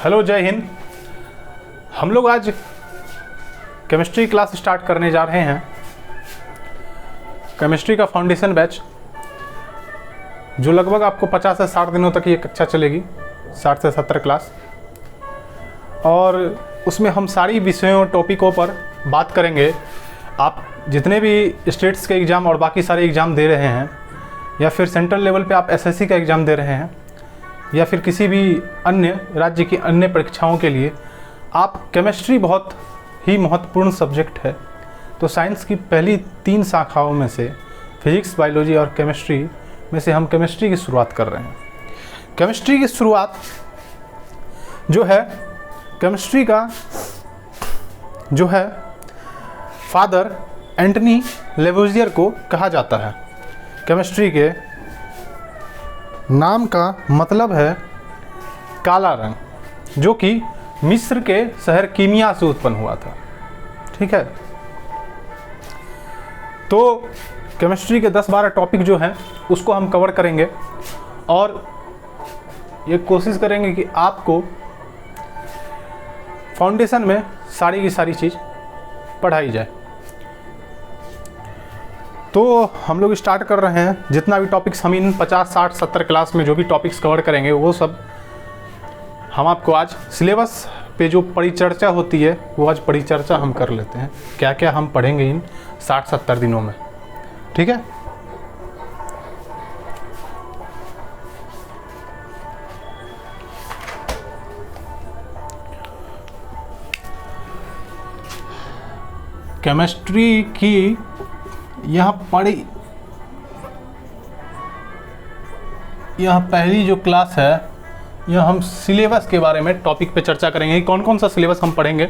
Hello, जय हिंद। हम लोग आज केमिस्ट्री क्लास स्टार्ट करने जा रहे हैं। केमिस्ट्री का फाउंडेशन बैच जो लगभग आपको 50 से 60 दिनों तक ये कक्षा चलेगी, 60 से 70 क्लास। और उसमें हम सारी विषयों टॉपिकों पर बात करेंगे। आप जितने भी स्टेट्स के एग्ज़ाम और बाकी सारे एग्ज़ाम दे रहे हैं, या फिर सेंट्रल लेवल पे आप एसएससी का एग्ज़ाम दे रहे हैं, या फिर किसी भी अन्य राज्य की अन्य परीक्षाओं के लिए, आप केमिस्ट्री बहुत ही महत्वपूर्ण सब्जेक्ट है। तो साइंस की पहली 3 शाखाओं में से फिजिक्स, बायोलॉजी और केमिस्ट्री में से हम केमिस्ट्री की शुरुआत कर रहे हैं। केमिस्ट्री की शुरुआत जो है, केमिस्ट्री का जो है फादर एंटनी लेवोजियर को कहा जाता है। केमिस्ट्री के नाम का मतलब है काला रंग, जो कि मिस्र के शहर कीमिया से उत्पन्न हुआ था। ठीक है, तो केमिस्ट्री के 10-12 टॉपिक जो हैं उसको हम कवर करेंगे और ये कोशिश करेंगे कि आपको फाउंडेशन में सारी की सारी चीज़ पढ़ाई जाए। तो हम लोग स्टार्ट कर रहे हैं। जितना भी टॉपिक्स हम इन 50, 60, 70 क्लास में जो भी टॉपिक्स कवर करेंगे, वो सब हम आपको आज सिलेबस पे जो परिचर्चा होती है वो आज परिचर्चा हम कर लेते हैं। क्या क्या हम पढ़ेंगे इन 60-70 दिनों में। ठीक है, केमिस्ट्री की यहाँ पहली जो क्लास है, यह हम सिलेबस के बारे में टॉपिक पे चर्चा करेंगे, कौन कौन सा सिलेबस हम पढ़ेंगे।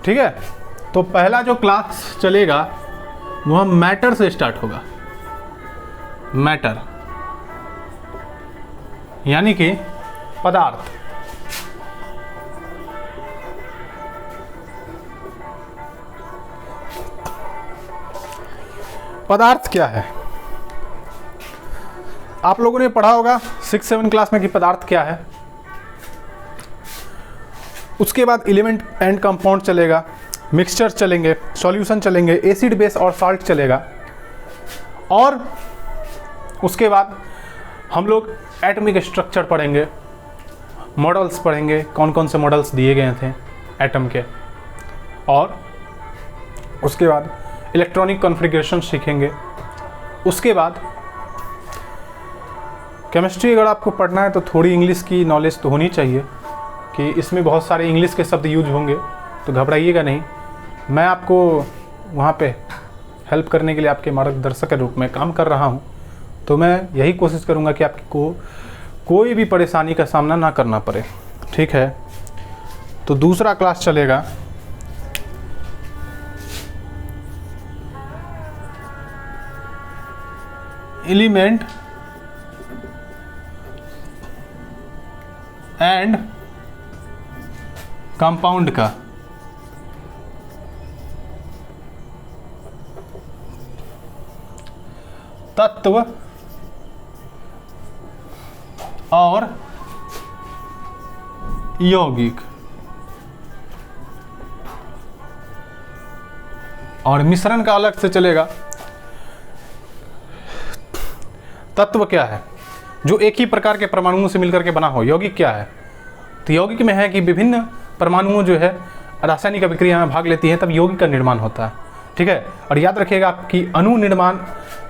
ठीक है, तो पहला जो क्लास चलेगा वो हम मैटर से स्टार्ट होगा। मैटर यानी कि पदार्थ। पदार्थ क्या है? आप लोगों ने पढ़ा होगा 6-7 क्लास में कि पदार्थ क्या है। उसके बाद एलिमेंट एंड कंपाउंड चलेगा, मिक्सचर चलेंगे, सॉल्यूशन चलेंगे, एसिड बेस और साल्ट चलेगा। और उसके बाद हम लोग एटॉमिक स्ट्रक्चर पढ़ेंगे, मॉडल्स पढ़ेंगे, कौन कौन से मॉडल्स दिए गए थे एटम के। और उसके बाद इलेक्ट्रॉनिक कॉन्फ़िगरेशन सीखेंगे। उसके बाद केमिस्ट्री अगर आपको पढ़ना है तो थोड़ी इंग्लिश की नॉलेज तो होनी चाहिए, कि इसमें बहुत सारे इंग्लिश के शब्द यूज होंगे, तो घबराइएगा नहीं। मैं आपको वहाँ पे हेल्प करने के लिए आपके मार्गदर्शक के रूप में काम कर रहा हूँ। तो मैं यही कोशिश करूँगा कि आपको कोई भी परेशानी का सामना ना करना पड़े। ठीक है, तो दूसरा क्लास चलेगा एलिमेंट एंड कंपाउंड का। तत्व और यौगिक। और मिश्रण का अलग से चलेगा। तत्व क्या है? जो एक ही प्रकार के परमाणुओं से मिलकर के बना हो। यौगिक क्या है? तो यौगिक में है कि विभिन्न परमाणुओं जो है रासायनिक अभिक्रिया में भाग लेती हैं, तब यौगिक का निर्माण होता है। ठीक है, और याद रखिएगा कि अणु निर्माण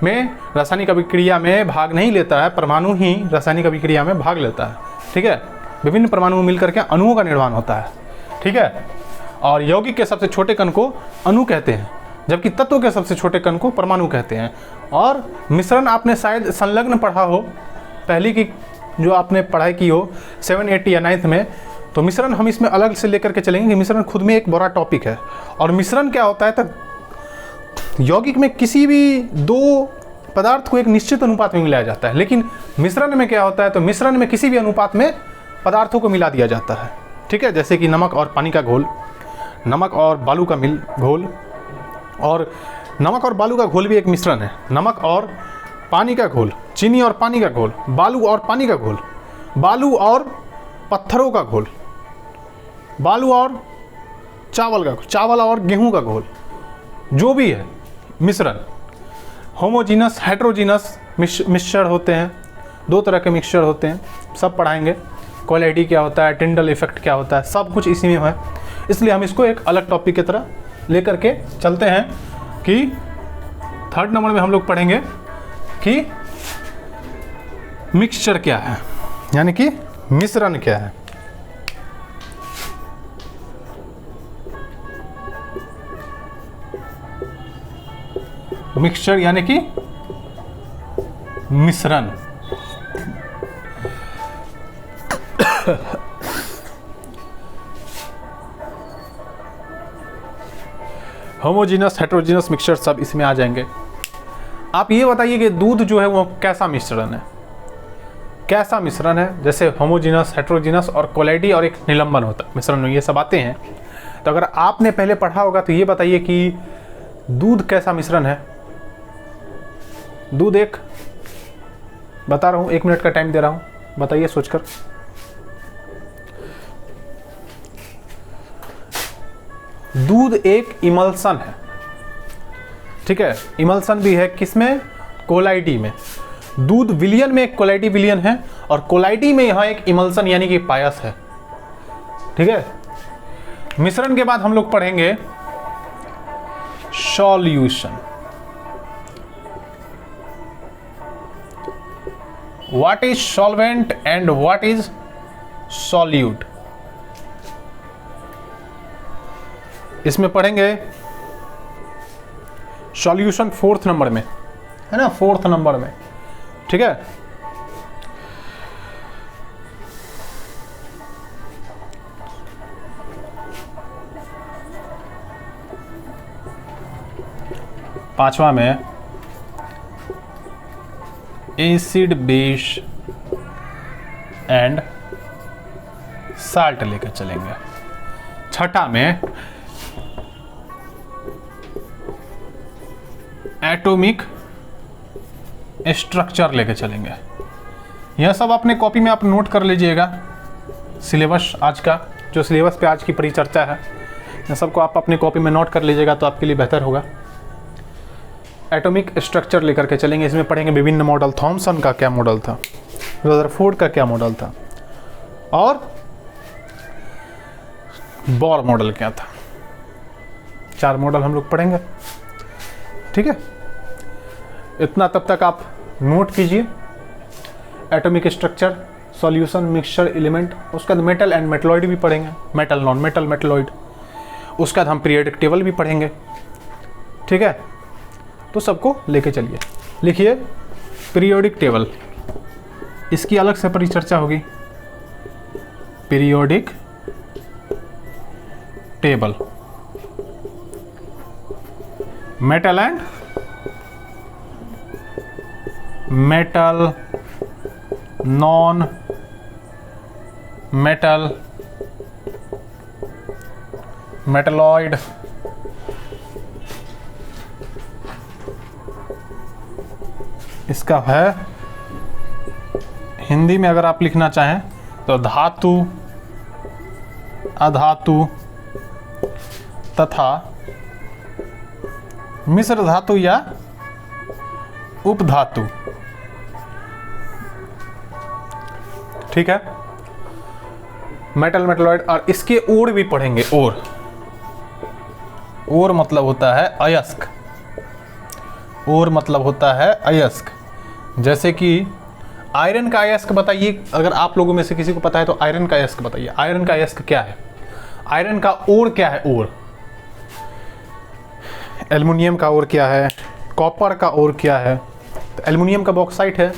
में रासायनिक अभिक्रिया में भाग नहीं लेता है, परमाणु ही रासायनिक अभिक्रिया में भाग लेता है। ठीक है, विभिन्न परमाणु मिलकर के अणुओं का निर्माण होता है। ठीक है, और यौगिक के सबसे छोटे कण को अणु कहते हैं, जबकि तत्व के सबसे छोटे कण को परमाणु कहते हैं। और मिश्रण आपने शायद संलग्न पढ़ा हो, पहली की जो आपने पढ़ाई की हो 7, 8 या 9th में, तो मिश्रण हम इसमें अलग से लेकर के चलेंगे कि मिश्रण खुद में एक बड़ा टॉपिक है। और मिश्रण क्या होता है? तो यौगिक में किसी भी 2 पदार्थ को एक निश्चित अनुपात में मिलाया जाता है, लेकिन मिश्रण में क्या होता है? तो मिश्रण में किसी भी अनुपात में पदार्थों को मिला दिया जाता है। ठीक है, जैसे कि नमक और पानी का घोल, नमक और बालू का घोल। और नमक और बालू का घोल भी एक मिश्रण है। नमक और पानी का घोल, चीनी और पानी का घोल, बालू और पानी का घोल, बालू और पत्थरों का घोल, बालू और चावल और गेहूं का घोल, जो भी है मिश्रण। होमोजीनस, हेट्रोजीनस मिक्सचर होते हैं, 2 तरह के मिक्सचर होते हैं, सब पढ़ाएंगे। क्वालिटी क्या होता है, टिंडल इफेक्ट क्या होता है, सब कुछ इसी में है। इसलिए हम इसको एक अलग टॉपिक की तरह लेकर के चलते हैं कि 3rd नंबर में हम लोग पढ़ेंगे कि मिक्सचर क्या है, यानी कि मिश्रण क्या है। मिक्सचर यानी कि मिश्रण। होमोजीनस, हेट्रोजीनस मिक्सचर सब इसमें आ जाएंगे। आप ये बताइए कि दूध जो है वो कैसा मिश्रण है, कैसा मिश्रण है। जैसे होमोजीनस, हेट्रोजीनस और कोलाइडी और एक निलंबन होता है मिश्रण में, ये सब आते हैं। तो अगर आपने पहले पढ़ा होगा तो ये बताइए कि दूध कैसा मिश्रण है। दूध एक, बता रहा हूँ, 1 मिनट का टाइम दे रहा हूँ, बताइए सोचकर। दूध एक इमल्सन है, ठीक है। इमल्सन भी है किसमें, कोलाइडी में। दूध विलियन में एक कोलाइडी विलियन है और कोलाइडी में यहां एक इमल्सन यानी कि पायस है, ठीक है। मिश्रण के बाद हम लोग पढ़ेंगे solution. What is solvent and what is solute, इसमें पढ़ेंगे सॉल्यूशन 4th नंबर में, है ना, 4th नंबर में, ठीक है। पांचवा में एसिड, बेस एंड साल्ट लेकर चलेंगे। छठा में एटॉमिक स्ट्रक्चर लेके चलेंगे। यह सब अपने कॉपी में आप नोट कर लीजिएगा। सिलेबस आज का, जो सिलेबस पे आज की परिचर्चा है, यह सबको आप अपनी कॉपी में नोट कर लीजिएगा तो आपके लिए बेहतर होगा। एटॉमिक स्ट्रक्चर लेकर के चलेंगे। इसमें पढ़ेंगे विभिन्न मॉडल, थॉमसन का क्या मॉडल था, रदरफोर्ड का क्या मॉडल था और बोर मॉडल क्या था। 4 मॉडल हम लोग पढ़ेंगे, ठीक है। इतना तब तक आप नोट कीजिए। Atomic structure, solution, mixture, element, उसके बाद मेटल एंड मेटलॉइड भी पढ़ेंगे, मेटल, नॉन मेटल, मेटलॉइड। उसके बाद हम पीरियोडिक टेबल भी पढ़ेंगे, ठीक है। तो सबको लेके चलिए। लिखिए पीरियोडिक टेबल, इसकी अलग से परिचर्चा होगी। Periodic table, metal and metal, non metal, metalloid, इसका है हिंदी में अगर आप लिखना चाहें तो धातु, अधातु तथा मिश्र धातु या उपधातु, ठीक है। मेटल, मेटलॉइड, और इसके ओर भी पढ़ेंगे। ओर मतलब होता है अयस्क, ओर मतलब होता है अयस्क। जैसे कि आयरन का अयस्क बताइए, अगर आप लोगों में से किसी को पता है तो आयरन का अयस्क बताइए। आयरन का अयस्क क्या है, आयरन का ओर क्या है, ओर। एल्युमिनियम का ओर क्या है, कॉपर का ओर क्या है। तो एल्युमिनियम का बॉक्साइट है,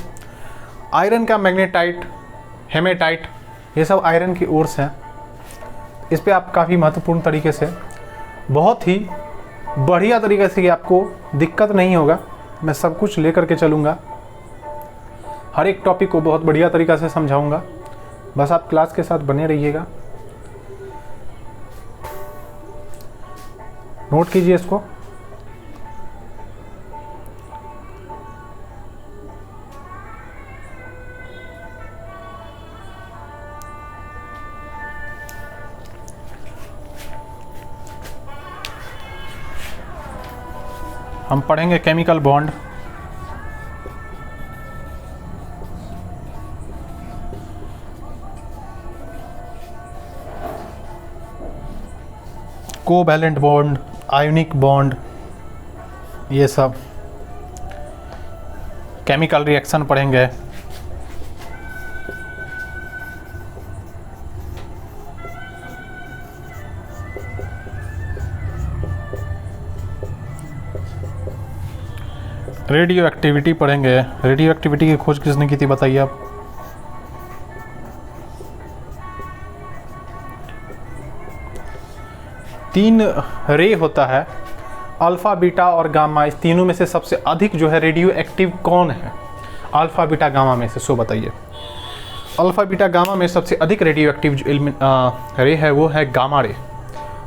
आयरन का मैग्नेटाइट, हेमेटाइट, ये सब आयरन की ओर्स हैं। इस पे आप काफ़ी महत्वपूर्ण तरीके से, बहुत ही बढ़िया तरीके से, आपको दिक्कत नहीं होगा, मैं सब कुछ लेकर के चलूँगा। हर एक टॉपिक को बहुत बढ़िया तरीक़ा से समझाऊंगा। बस आप क्लास के साथ बने रहिएगा। नोट कीजिए इसको। हम पढ़ेंगे chemical bond, covalent bond, ionic bond, ये सब केमिकल रिएक्शन पढ़ेंगे। रेडियो एक्टिविटी पढ़ेंगे। रेडियो एक्टिविटी की खोज किसने की थी बताइए आप? तीन रे होता है, अल्फ़ा, बीटा और गामा। इस तीनों में से सबसे अधिक जो है रेडियो एक्टिव कौन है? अल्फ़ा, बीटा, गामा में से। सो बताइए, अल्फ़ा, बीटा, गामा में सबसे अधिक रेडियो एक्टिव जो रे है वो है गामा रे।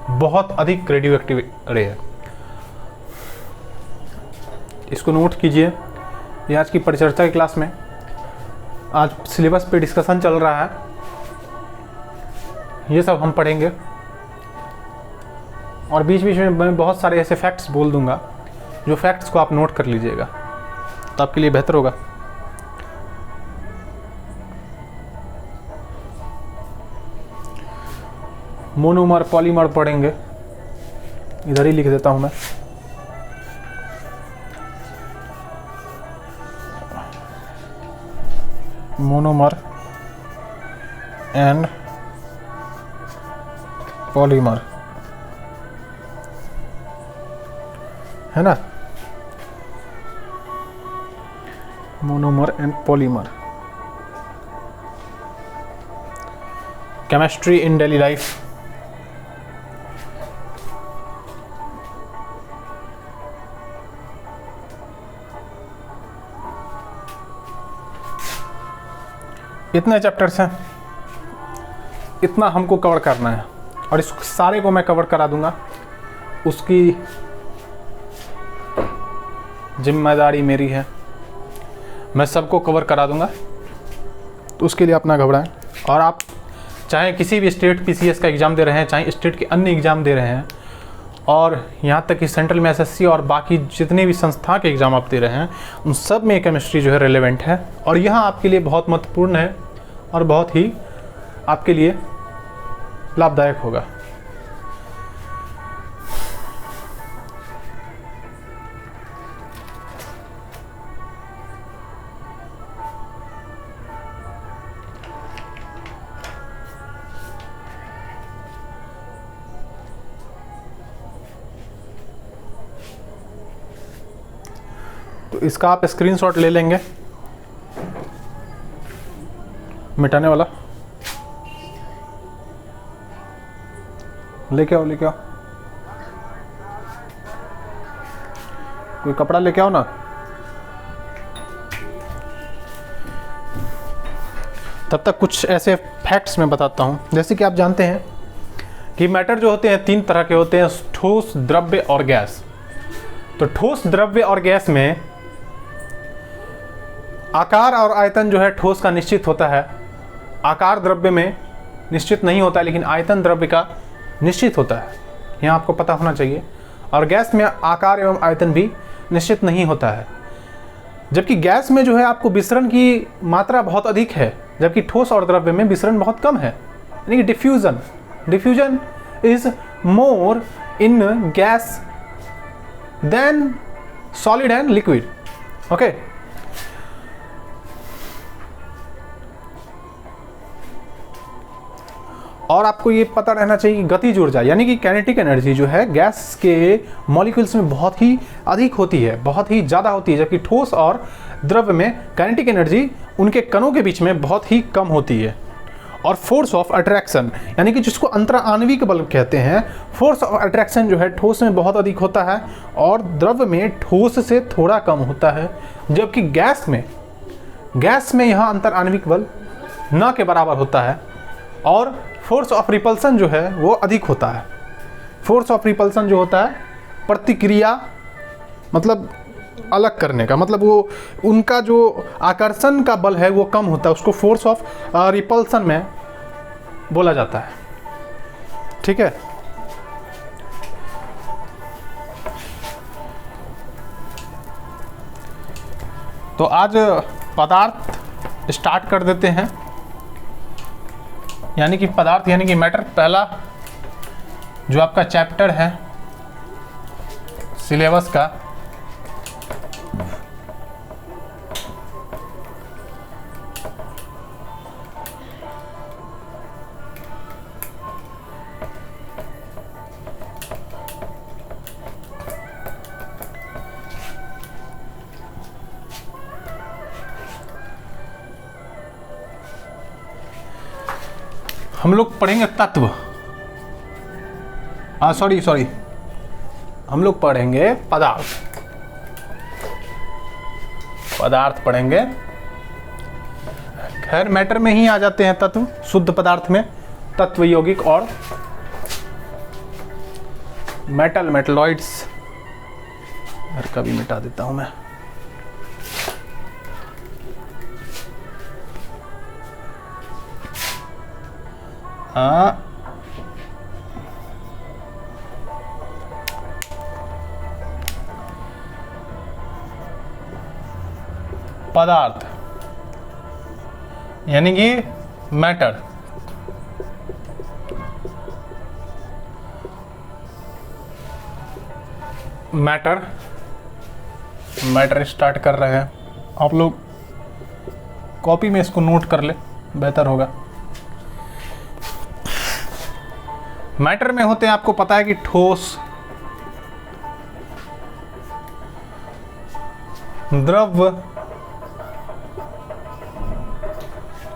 बहुत अधिक रेडियो एक्टिव रे है। इसको नोट कीजिए। ये आज की परिचर्चा की क्लास में, आज सिलेबस पे डिस्कशन चल रहा है, ये सब हम पढ़ेंगे। और बीच बीच में मैं बहुत सारे ऐसे फैक्ट्स बोल दूंगा, जो फैक्ट्स को आप नोट कर लीजिएगा तो आपके लिए बेहतर होगा। मोनोमर, पॉलीमर पढ़ेंगे। इधर ही लिख देता हूं मैं। मोनोमर एंड पॉलीमर, है ना? Monomer and polymer. Chemistry in daily life. इतने चैप्टर्स हैं, इतना हमको कवर करना है और इस सारे को मैं कवर करा दूंगा। उसकी जिम्मेदारी मेरी है, मैं सबको कवर करा दूंगा, तो उसके लिए अपना घबराएं। और आप चाहे किसी भी स्टेट पीसीएस का एग्ज़ाम दे रहे हैं, चाहे स्टेट के अन्य एग्ज़ाम दे रहे हैं, और यहाँ तक कि सेंट्रल में एसएससी और बाकी जितने भी संस्था के एग्ज़ाम आप दे रहे हैं, उन सब में केमिस्ट्री जो है रेलेवेंट है। और यहाँ आपके लिए बहुत महत्वपूर्ण है और बहुत ही आपके लिए लाभदायक होगा। तो इसका आप स्क्रीनशॉट ले लेंगे, मिटाने वाला लेके आओ, लेके आओ, कोई कपड़ा लेके आओ ना। तब तक कुछ ऐसे फैक्ट्स मैं बताता हूं। जैसे कि आप जानते हैं कि मैटर जो होते हैं तीन तरह के होते हैं, ठोस, द्रव्य और गैस। तो ठोस, द्रव्य और गैस में आकार और आयतन जो है ठोस का निश्चित होता है, आकार द्रव्य में निश्चित नहीं होता है, लेकिन आयतन द्रव्य का निश्चित होता है। यह आपको पता होना चाहिए। और गैस में आकार एवं आयतन भी निश्चित नहीं होता है। जबकि गैस में जो है आपको विसरण की मात्रा बहुत अधिक है, जबकि ठोस और द्रव्य में विसरण बहुत कम है, यानी कि diffusion is more in gas than solid and liquid. Okay, और आपको ये पता रहना चाहिए कि गतिज ऊर्जा यानी कि काइनेटिक एनर्जी जो है गैस के मॉलिक्यूल्स में बहुत ही अधिक होती है, बहुत ही ज़्यादा होती है, जबकि ठोस और द्रव्य में काइनेटिक एनर्जी उनके कणों के बीच में बहुत ही कम होती है। और फोर्स ऑफ अट्रैक्शन यानी कि जिसको अंतराण्विक बल कहते हैं, फोर्स ऑफ अट्रैक्शन जो है ठोस में बहुत अधिक होता है और द्रव्य में ठोस से थोड़ा कम होता है। जबकि गैस में यहाँ अंतराण्विक बल न के बराबर होता है और फोर्स ऑफ रिपल्सन जो है वो अधिक होता है। फोर्स ऑफ रिपल्सन जो होता है प्रतिक्रिया, मतलब अलग करने का, मतलब वो उनका जो आकर्षण का बल है वो कम होता है, उसको फोर्स ऑफ रिपल्सन में बोला जाता है। ठीक है, तो आज पदार्थ स्टार्ट कर देते हैं, यानी कि पदार्थ यानी कि मैटर। पहला जो आपका चैप्टर है सिलेबस का, हम लोग पढ़ेंगे तत्व। सॉरी हम लोग पढ़ेंगे पदार्थ। पदार्थ पढ़ेंगे। खैर मैटर में ही आ जाते हैं तत्व। शुद्ध पदार्थ में तत्व, यौगिक और मेटलॉइड्स। घर का भी मिटा देता हूं मैं। पदार्थ यानी कि मैटर। मैटर स्टार्ट कर रहे हैं। आप लोग कॉपी में इसको नोट कर ले, बेहतर होगा। मैटर में होते हैं, आपको पता है कि ठोस, द्रव्य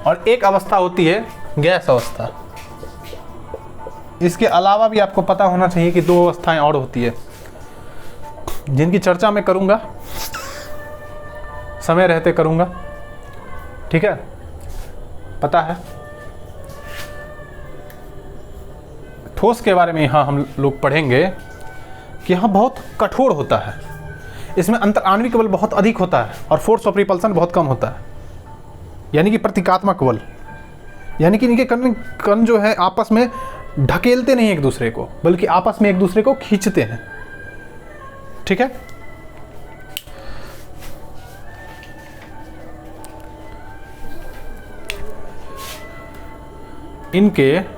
और एक अवस्था होती है गैस अवस्था। इसके अलावा भी आपको पता होना चाहिए कि 2 अवस्थाएं और होती है, जिनकी चर्चा मैं करूंगा, समय रहते करूंगा। ठीक है, पता है। ठोस के बारे में यहाँ हम लोग पढ़ेंगे कि यह बहुत कठोर होता है, इसमें अंतर आणविक बल बहुत अधिक होता है और फोर्स ऑफ रिपल्सन बहुत कम होता है, यानी कि प्रतीकात्मक बल। यानी कि इनके कण जो है आपस में ढकेलते नहीं एक दूसरे को, बल्कि आपस में एक दूसरे को खींचते हैं। ठीक है, इनके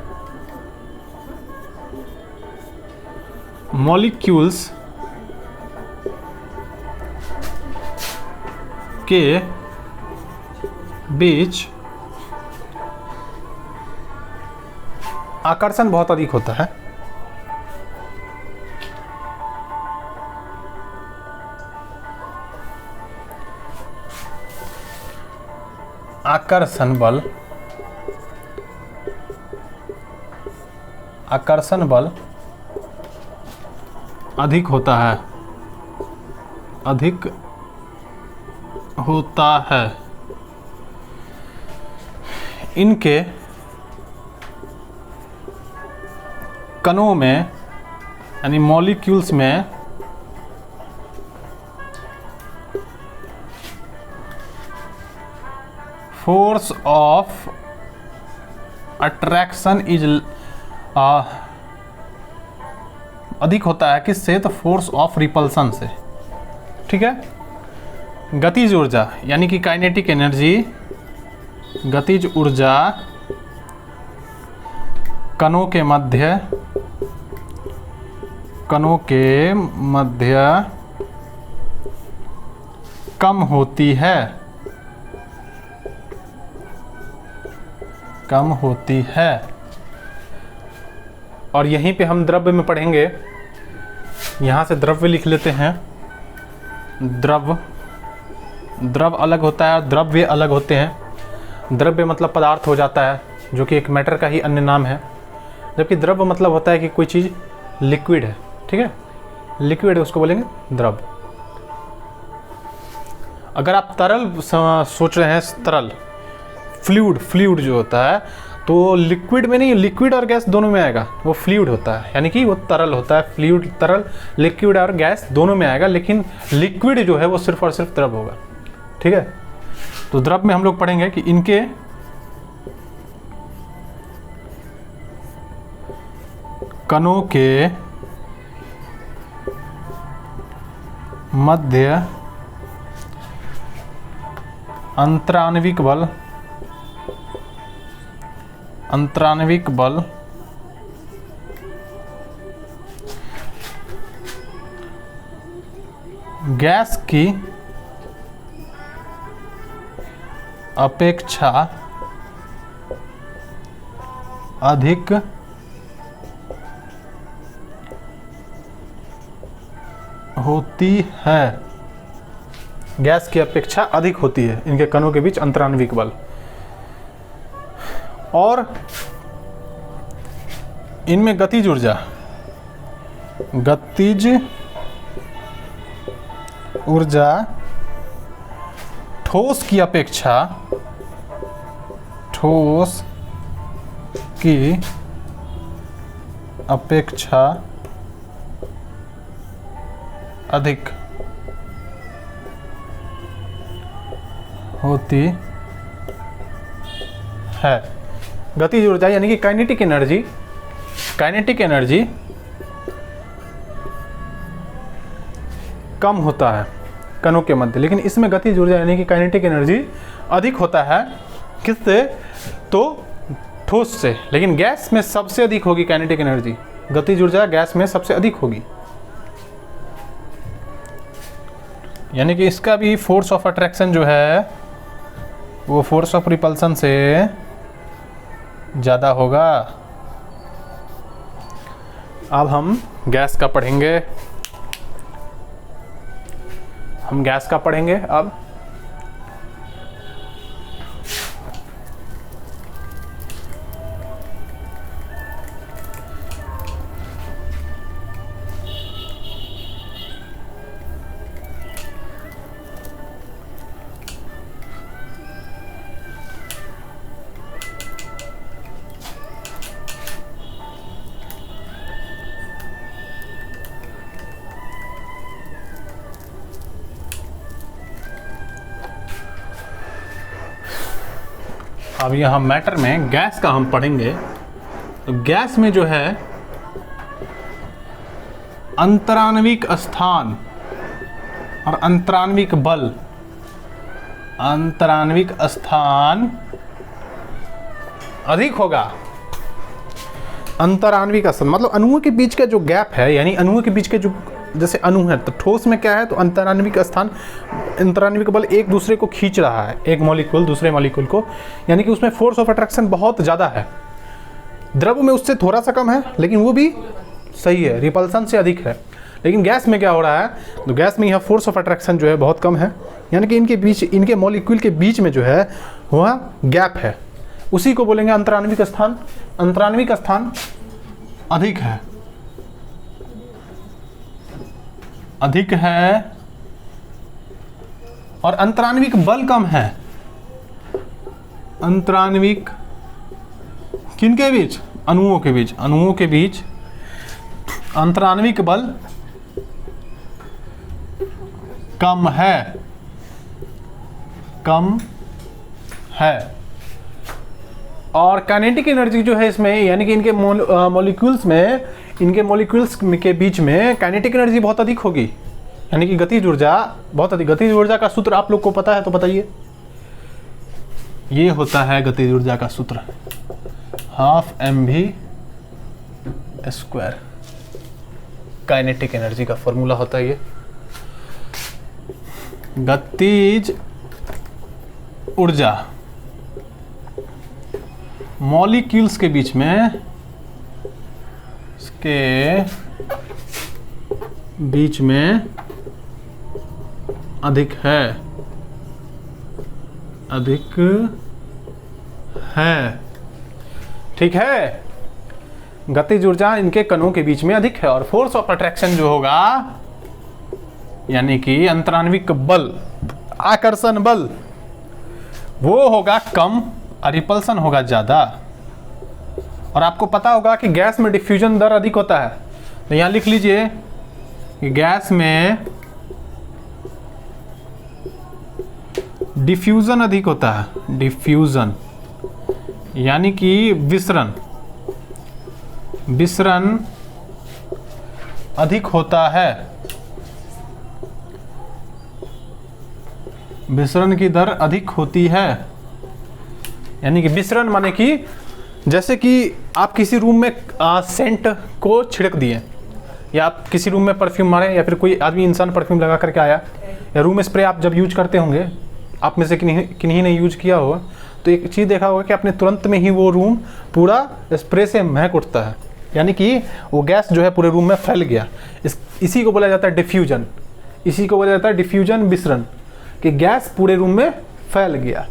मॉलिक्यूल्स के बीच आकर्षण बहुत अधिक होता है। आकर्षण बल अधिक होता है। इनके कणों में यानी मॉलिक्यूल्स में फोर्स ऑफ अट्रैक्शन इज अधिक होता है। किससे? तो फोर्स ऑफ रिपल्सन से। ठीक है, गतिज ऊर्जा यानी कि काइनेटिक एनर्जी, गतिज ऊर्जा कणों के मध्य कम होती है। और यहीं पे हम द्रव्य में पढ़ेंगे। यहाँ से द्रव्य लिख लेते हैं। द्रव अलग होता है और द्रव्य अलग होते हैं। द्रव्य मतलब पदार्थ हो जाता है, जो कि एक मैटर का ही अन्य नाम है, जबकि द्रव्य मतलब होता है कि कोई चीज़ लिक्विड है। ठीक है, लिक्विड है उसको बोलेंगे द्रव। अगर आप तरल सोच रहे हैं, तरल फ्लूइड जो होता है, तो लिक्विड में नहीं, लिक्विड और गैस दोनों में आएगा, वो फ्लूइड होता है, यानी कि वो तरल होता है। फ्लूइड तरल, लिक्विड और गैस दोनों में आएगा, लेकिन लिक्विड जो है वो सिर्फ और सिर्फ द्रव होगा। ठीक है, तो द्रव में हम लोग पढ़ेंगे कि इनके कणों के मध्य अंतराण्विक बल गैस की अपेक्षा अधिक होती है। गैस की अपेक्षा अधिक होती है इनके कणों के बीच अंतराण्विक बल। और इनमें गतिज ऊर्जा ठोस की अपेक्षा अधिक होती है। गतिज ऊर्जा यानी कि काइनेटिक एनर्जी कम होता है कणों के मध्य, लेकिन इसमें गतिज ऊर्जा यानी कि काइनेटिक एनर्जी अधिक होता है। किससे? तो ठोस से। लेकिन गैस में सबसे अधिक होगी काइनेटिक एनर्जी, गतिज ऊर्जा गैस में सबसे अधिक होगी। यानी कि इसका भी फोर्स ऑफ अट्रैक्शन जो है वो फोर्स ऑफ रिपल्सन से ज़्यादा होगा। अब हम गैस का पढ़ेंगे। अब यहाँ मैटर में गैस का हम पढ़ेंगे। तो गैस में जो है अंतराण्विक स्थान और अंतराण्विक बल, अंतराण्विक स्थान अधिक होगा। अंतराण्विक स्थान मतलब अणुओं के बीच का जो गैप है, यानी अणुओं के बीच के जो जैसे अणु है, तो ठोस में क्या है, तो अंतराण्विक स्थान, अंतराण्विक बल एक दूसरे को खींच रहा है, एक मॉलिक्यूल दूसरे मॉलिक्यूल को, यानी कि उसमें फोर्स ऑफ अट्रैक्शन बहुत ज़्यादा है। द्रव में उससे थोड़ा सा कम है, लेकिन वो भी सही है, रिपल्सन से अधिक है। लेकिन गैस में क्या हो रहा है, तो गैस में यह फोर्स ऑफ अट्रैक्शन जो है बहुत कम है, यानी कि इनके बीच, इनके मॉलिक्यूल के बीच में जो है वह गैप है, उसी को बोलेंगे अंतराण्विक स्थान। अंतराण्विक स्थान अधिक है और अंतराण्विक बल कम है। अंतराण्विक किनके बीच? अणुओं के बीच अंतराण्विक बल कम है। और काइनेटिक एनर्जी जो है इसमें, यानी कि इनके मॉलिक्यूल्स के बीच में काइनेटिक एनर्जी बहुत अधिक होगी, यानी कि गतिज ऊर्जा बहुत अधिक। गतिज ऊर्जा का सूत्र आप लोग को पता है तो बताइए। ये होता है गतिज ऊर्जा का सूत्र, 12mv²। काइनेटिक एनर्जी का फॉर्मूला होता है ये। गतिज ऊर्जा मॉलिक्यूल्स के बीच में, इसके बीच में अधिक है। ठीक है, गतिज ऊर्जा इनके कणों के बीच में अधिक है। और फोर्स ऑफ अट्रैक्शन जो होगा, यानी कि अंतराण्विक बल, आकर्षण बल, वो होगा कम और रिपल्सन होगा ज़्यादा। और आपको पता होगा कि गैस में डिफ्यूजन दर अधिक होता है, तो यहाँ लिख लीजिए कि गैस में डिफ्यूजन अधिक होता है। डिफ्यूजन यानी कि विसरण अधिक होता है। विसरण की दर अधिक होती है। यानी कि विसरण माने कि जैसे कि आप किसी रूम में सेंट को छिड़क दिए, या आप किसी रूम में परफ्यूम मारे, या फिर कोई आदमी इंसान परफ्यूम लगा करके आया, या रूम स्प्रे आप जब यूज करते होंगे, आप में से किन्हीं ने यूज किया होगा, तो एक चीज़ देखा होगा कि आपने तुरंत में ही वो रूम पूरा स्प्रे से महक उठता है। यानी कि वो गैस जो है पूरे रूम में फैल गया। इसी को बोला जाता है डिफ्यूजन। इसी को बोला जाता है डिफ्यूजन, विसरण, कि गैस पूरे रूम में फैल गया।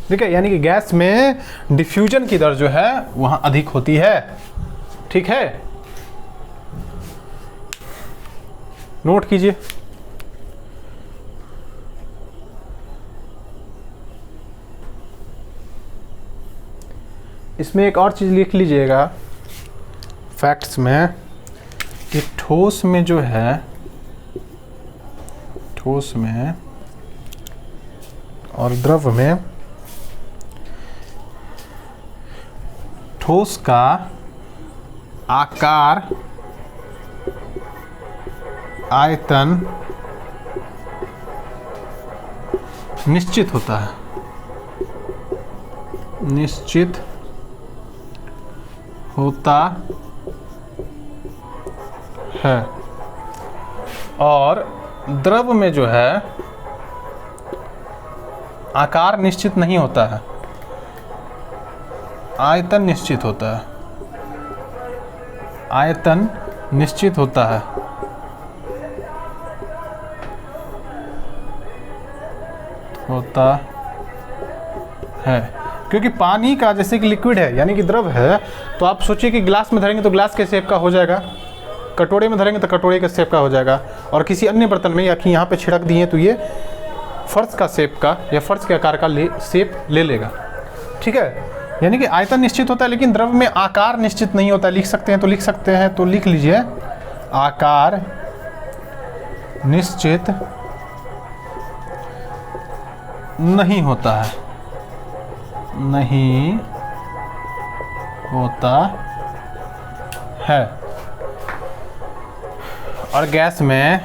ठीक है, यानी कि गैस में डिफ्यूजन की दर जो है वहाँ अधिक होती है। ठीक है, नोट कीजिए। इसमें एक और चीज़ लिख लीजिएगा फैक्ट्स में, कि ठोस में जो है, ठोस में और द्रव में, ठोस का आकार, आयतन निश्चित होता है, निश्चित होता है, और द्रव में जो है आकार निश्चित नहीं होता है, आयतन निश्चित होता है, आयतन निश्चित होता है। होता है, क्योंकि पानी का जैसे कि लिक्विड है, यानी कि द्रव है, तो आप सोचिए कि ग्लास में धरेंगे तो ग्लास के शेप का हो जाएगा, कटोरे में धरेंगे तो कटोरे के शेप का हो जाएगा, और किसी अन्य बर्तन में या कि यहाँ पे छिड़क दिए तो ये फर्श का शेप का या फर्श के आकार का शेप ले लेगा। ठीक है, यानी कि आयतन निश्चित होता है, लेकिन द्रव में आकार निश्चित नहीं होता। लिख सकते हैं तो लिख सकते हैं, तो लिख लीजिए आकार निश्चित नहीं होता है, नहीं होता है। और गैस में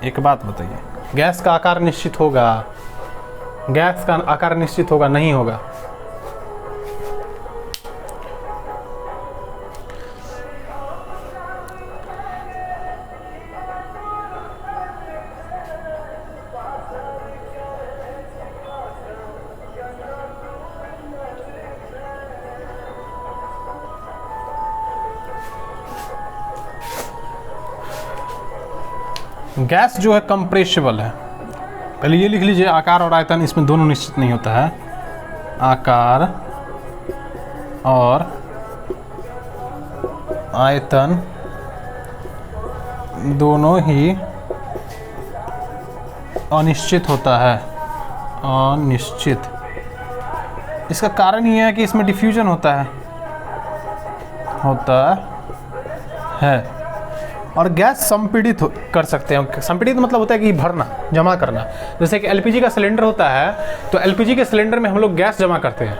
एक बात बताइए, गैस का आकार निश्चित होगा, गैस का आकार निश्चित होगा, नहीं होगा? गैस जो है कंप्रेसिबल है। पहले ये लिख लीजिए, आकार और आयतन इसमें दोनों निश्चित नहीं होता है, आकार और आयतन दोनों ही अनिश्चित होता है, अनिश्चित। इसका कारण ये है कि इसमें डिफ्यूजन होता है और गैस संपीड़ित कर सकते हैं। संपीड़ित मतलब होता है कि भरना, जमा करना। जैसे कि एलपीजी का सिलेंडर होता है, तो एलपीजी के सिलेंडर में हम लोग गैस जमा करते हैं,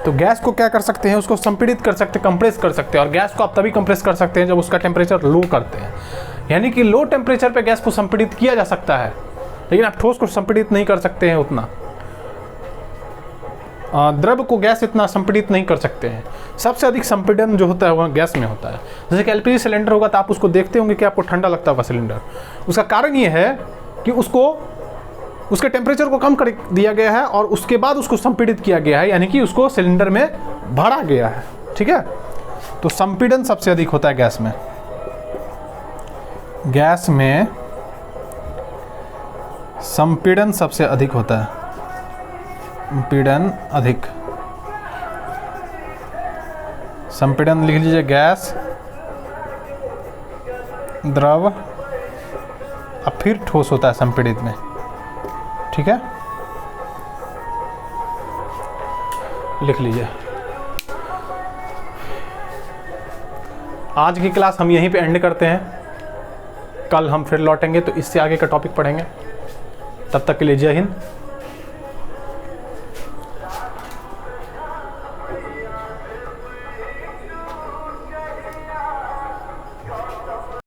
तो गैस को क्या कर सकते हैं, उसको संपीड़ित कर सकते हैं, कंप्रेस कर सकते हैं। और गैस को आप तभी कंप्रेस कर सकते हैं जब उसका टेम्परेचर लो करते हैं, यानी कि लो टेम्परेचर पे गैस को संपीड़ित किया जा सकता है, लेकिन आप ठोस को संपीड़ित नहीं कर सकते हैं उतना। द्रव को गैस इतना संपीड़ित नहीं कर सकते हैं। सबसे अधिक संपीड़न जो होता है वह गैस में होता है। जैसे कि एलपीजी सिलेंडर होगा तो आप उसको देखते होंगे कि आपको ठंडा लगता होगा सिलेंडर। उसका कारण ये है कि उसको उसके टेम्परेचर को कम कर दिया गया है और उसके बाद उसको संपीड़ित किया गया है, यानी कि उसको सिलेंडर में भरा गया है। ठीक है, तो संपीड़न सबसे अधिक होता है गैस में। गैस में संपीड़न सबसे अधिक होता है, संपीड़न अधिक। संपीड़न लिख लीजिए, गैस, द्रव, अब फिर ठोस होता है संपीड़ित में। ठीक है, लिख लीजिए। आज की क्लास हम यहीं पे एंड करते हैं। कल हम फिर लौटेंगे तो इससे आगे का टॉपिक पढ़ेंगे। तब तक के लिए जय हिंद।